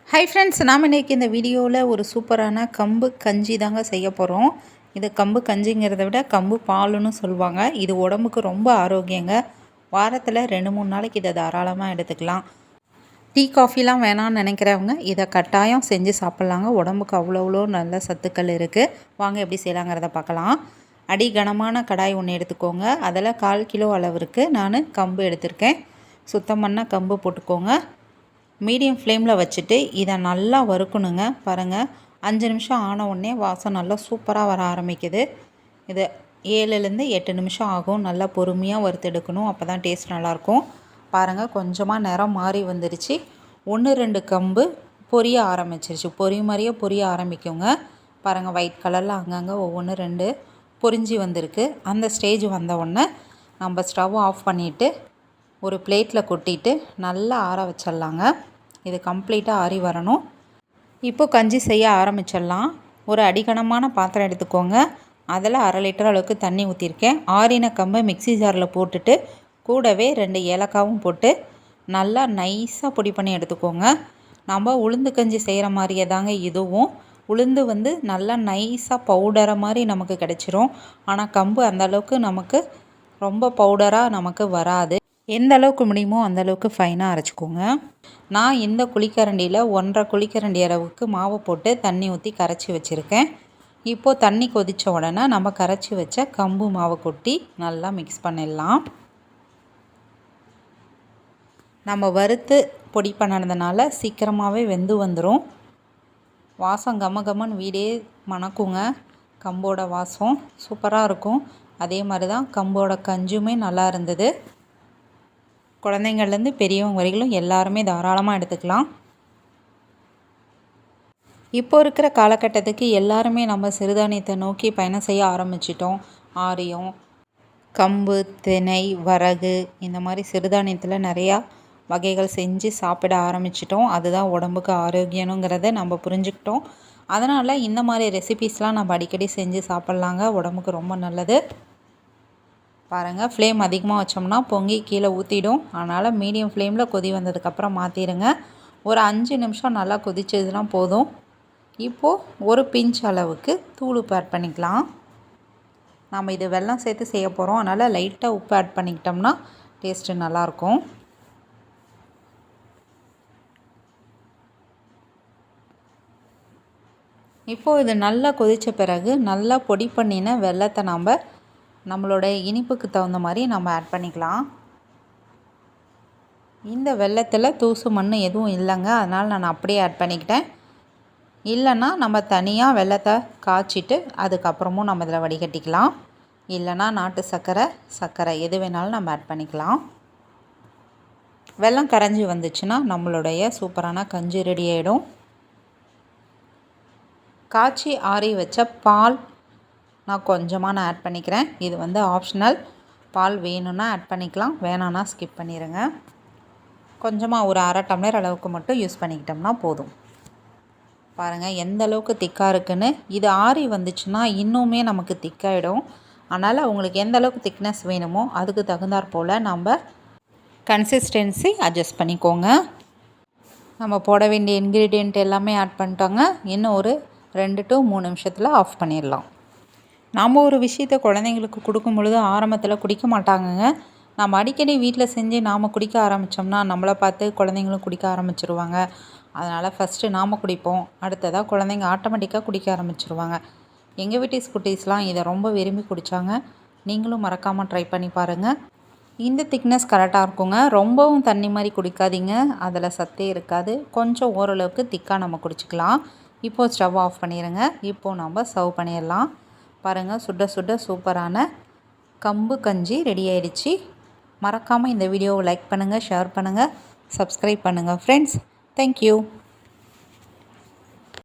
Hi friends, நாம் இன்றைக்கி இந்த வீடியோவில் ஒரு சூப்பரான கம்பு கஞ்சி தாங்க செய்ய போகிறோம். இது கம்பு கஞ்சிங்கிறத விட கம்பு பாலுன்னு சொல்லுவாங்க. இது உடம்புக்கு ரொம்ப ஆரோக்கியங்க. வாரத்தில் 2-3 நாளைக்கு இதை தாராளமாக எடுத்துக்கலாம். டீ காஃபிலாம் வேணான்னு நினைக்கிறவங்க இதை கட்டாயம் செஞ்சு சாப்பிட்லாங்க. உடம்புக்கு அவ்வளோ நல்ல சத்துக்கள் இருக்குது. வாங்க எப்படி செய்யலாங்கிறத பார்க்கலாம். அடி கனமான கடாய் ஒன்று எடுத்துக்கோங்க. அதில் 1/4 கிலோ அளவிற்கு நான் கம்பு எடுத்திருக்கேன். சுத்தம் பண்ண கம்பு போட்டுக்கோங்க. மீடியம் ஃப்ளேமில் வச்சுட்டு இதை நல்லா வறுக்கணுங்க. பாருங்கள், 5 நிமிஷம் ஆன உடனே வாசம் நல்லா சூப்பராக வர ஆரம்பிக்குது. இதை 7லேருந்து 8 நிமிஷம் ஆகும். நல்லா பொறுமையாக வறுத்தெடுக்கணும். அப்போ தான் டேஸ்ட் நல்லாயிருக்கும். பாருங்கள், கொஞ்சமாக நிறம் மாறி வந்துருச்சு. 1-2 கம்பு பொரிய ஆரம்பிச்சிருச்சு. பொரிய ஆரம்பிக்குங்க. பாருங்கள், ஒயிட் கலரில் அங்கங்கே 1-2 பொரிஞ்சு வந்திருக்கு. அந்த ஸ்டேஜ் வந்த உடனே நம்ம ஸ்டவ் ஆஃப் பண்ணிவிட்டு ஒரு பிளேட்டில் கொட்டிட்டு நல்லா ஆற வச்சிடலாங்க. இது கம்ப்ளீட்டாக ஆறி வரணும். இப்போ கஞ்சி செய்ய ஆரம்பிச்சிடலாம். ஒரு அடிகனமான பாத்திரம் எடுத்துக்கோங்க. அதில் 1/2 லிட்டர் அளவுக்கு தண்ணி ஊற்றிருக்கேன். ஆறின கம்பை மிக்ஸி ஜாரில் போட்டுட்டு கூடவே 2 ஏலக்காவும் போட்டு நல்லா நைஸாக பொடி பண்ணி எடுத்துக்கோங்க. நம்ம உளுந்து கஞ்சி செய்கிற மாதிரியே தாங்க இதுவும். உளுந்து நல்லா நைஸாக பவுடரை மாதிரி நமக்கு கிடச்சிரும். ஆனால் கம்பு அந்தளவுக்கு நமக்கு ரொம்ப பவுடராக நமக்கு வராது. எந்த அளவுக்கு முடியுமோ அந்தளவுக்கு ஃபைனாக அரைச்சிக்கோங்க. நான் இந்த குழிக்கரண்டியில் 1.5 குழிக்கரண்டி அளவுக்கு மாவு போட்டு தண்ணி ஊற்றி கரைச்சி வச்சுருக்கேன். இப்போது தண்ணி கொதித்த உடனே நம்ம கரைச்சி வச்ச கம்பு மாவை கொட்டி நல்லா மிக்ஸ் பண்ணிடலாம். நம்ம வறுத்து பொடி பண்ணதுனால சீக்கிரமாகவே வெந்து வந்துடும். வாசம் கமன்னு வீடே மணக்குங்க. கம்போட வாசம் சூப்பராக இருக்கும். அதே மாதிரி தான் கம்போட கஞ்சுமே நல்லா இருந்தது. குழந்தைங்கள்லேருந்து பெரியவங்க வரைக்கும் எல்லாருமே தாராளமாக எடுத்துக்கலாம். இப்போ இருக்கிற காலகட்டத்துக்கு எல்லாருமே நம்ம சிறுதானியத்தை நோக்கி பயணம் செய்ய ஆரம்பிச்சிட்டோம். ஆரியம், கம்பு, திணை, வரகு இந்த மாதிரி சிறுதானியத்தில் நிறையா வகைகள் செஞ்சு சாப்பிட ஆரம்பிச்சிட்டோம். அதுதான் உடம்புக்கு ஆரோக்கியனுங்கிறத நம்ம புரிஞ்சுக்கிட்டோம். அதனால் இந்த மாதிரி ரெசிபீஸ்லாம் நம்ம அடிக்கடி செஞ்சு சாப்பிட்லாங்க. உடம்புக்கு ரொம்ப நல்லது. பாருங்கள், ஃப்ளேம் அதிகமாக வச்சோம்னா பொங்கி கீழே ஊற்றிடும். அதனால் மீடியம் ஃப்ளேமில் கொதி வந்ததுக்கப்புறம் மாற்றிடுங்க. ஒரு 5 நிமிஷம் நல்லா கொதிச்சதுனா போதும். இப்போது ஒரு பிஞ்ச் அளவுக்கு தூள் உப்பு ஆட் பண்ணிக்கலாம். நம்ம இது வெல்லம் சேர்த்து செய்ய போகிறோம். அதனால் லைட்டாக உப்பு ஆட் பண்ணிக்கிட்டோம்னா டேஸ்ட்டு நல்லாயிருக்கும். இப்போது இது நல்லா கொதித்த பிறகு நல்லா பொடி பண்ணின வெல்லத்தை நம்மளோட இனிப்புக்கு தகுந்த மாதிரி நம்ம ஆட் பண்ணிக்கலாம். இந்த வெல்லத்தில் தூசு மண் எதுவும் இல்லைங்க. அதனால் நான் அப்படியே ஆட் பண்ணிக்கிட்டேன். இல்லைன்னா நம்ம தனியாக வெல்லத்தை காய்ச்சிட்டு அதுக்கப்புறமும் நம்ம இதில் வடிகட்டிக்கலாம். இல்லைன்னா நாட்டு சர்க்கரை எது வேணாலும் நம்ம ஆட் பண்ணிக்கலாம். வெல்லம் கரைஞ்சி வந்துச்சுன்னா நம்மளுடைய சூப்பரான கஞ்சி ரெடி ஆகிடும். காய்ச்சி ஆறி வச்ச பால் நான் கொஞ்சமாக ஆட் பண்ணிக்கிறேன். இது ஆப்ஷனல். பால் வேணும்னா ஆட் பண்ணிக்கலாம், வேணான்னா ஸ்கிப் பண்ணிடுங்க. கொஞ்சமாக ஒரு 1/2 டம்ளர் அளவுக்கு மட்டும் யூஸ் பண்ணிக்கிட்டோம்னா போதும். பாருங்கள் எந்த அளவுக்கு திக்காக இருக்குன்னு. இது ஆறி வந்துச்சுன்னா இன்னுமே நமக்கு திக்காயிடும். அதனால் உங்களுக்கு எந்த அளவுக்கு திக்னஸ் வேணுமோ அதுக்கு தகுந்தாற் போல் நம்ம கன்சிஸ்டன்சி அட்ஜஸ்ட் பண்ணிக்கோங்க. நம்ம போட வேண்டிய இன்க்ரீடியண்ட் எல்லாமே ஆட் பண்ணிட்டோங்க. இன்னும் ஒரு 2 to 3 நிமிஷத்தில் ஆஃப் பண்ணிடலாம். நம்ம ஒரு விஷயத்தை குழந்தைங்களுக்கு கொடுக்கும் பொழுது ஆரம்பத்தில் குடிக்க மாட்டாங்கங்க. நம்ம அடிக்கடி வீட்டில் செஞ்சு நாம் குடிக்க ஆரம்பித்தோம்னா நம்மளை பார்த்து குழந்தைங்களும் குடிக்க ஆரம்பிச்சிருவாங்க. அதனால் ஃபஸ்ட்டு நாம் குடிப்போம், அடுத்ததாக குழந்தைங்க ஆட்டோமேட்டிக்காக குடிக்க ஆரம்பிச்சிருவாங்க. எங்கள் வீட்டு குட்டீஸ்லாம் இதை ரொம்ப விரும்பி குடித்தாங்க. நீங்களும் மறக்காமல் ட்ரை பண்ணி பாருங்கள். இந்த திக்னஸ் கரெக்டாக இருக்குங்க. ரொம்பவும் தண்ணி மாதிரி குடிக்காதீங்க, அதில் சத்தே இருக்காது. கொஞ்சம் ஓரளவுக்கு திக்காக நம்ம குடிச்சிக்கலாம். இப்போது ஸ்டவ் ஆஃப் பண்ணிடுங்க. இப்போது நம்ம சர்வ் பண்ணிடலாம். பாருங்கள், சுட சுட சூப்பரான கம்பு கஞ்சி ரெடி ஆயிடுச்சு. மறக்காமல் இந்த வீடியோவை லைக் பண்ணுங்கள், ஷேர் பண்ணுங்கள், சப்ஸ்கிரைப் பண்ணுங்கள் ஃப்ரெண்ட்ஸ். தேங்க்யூ.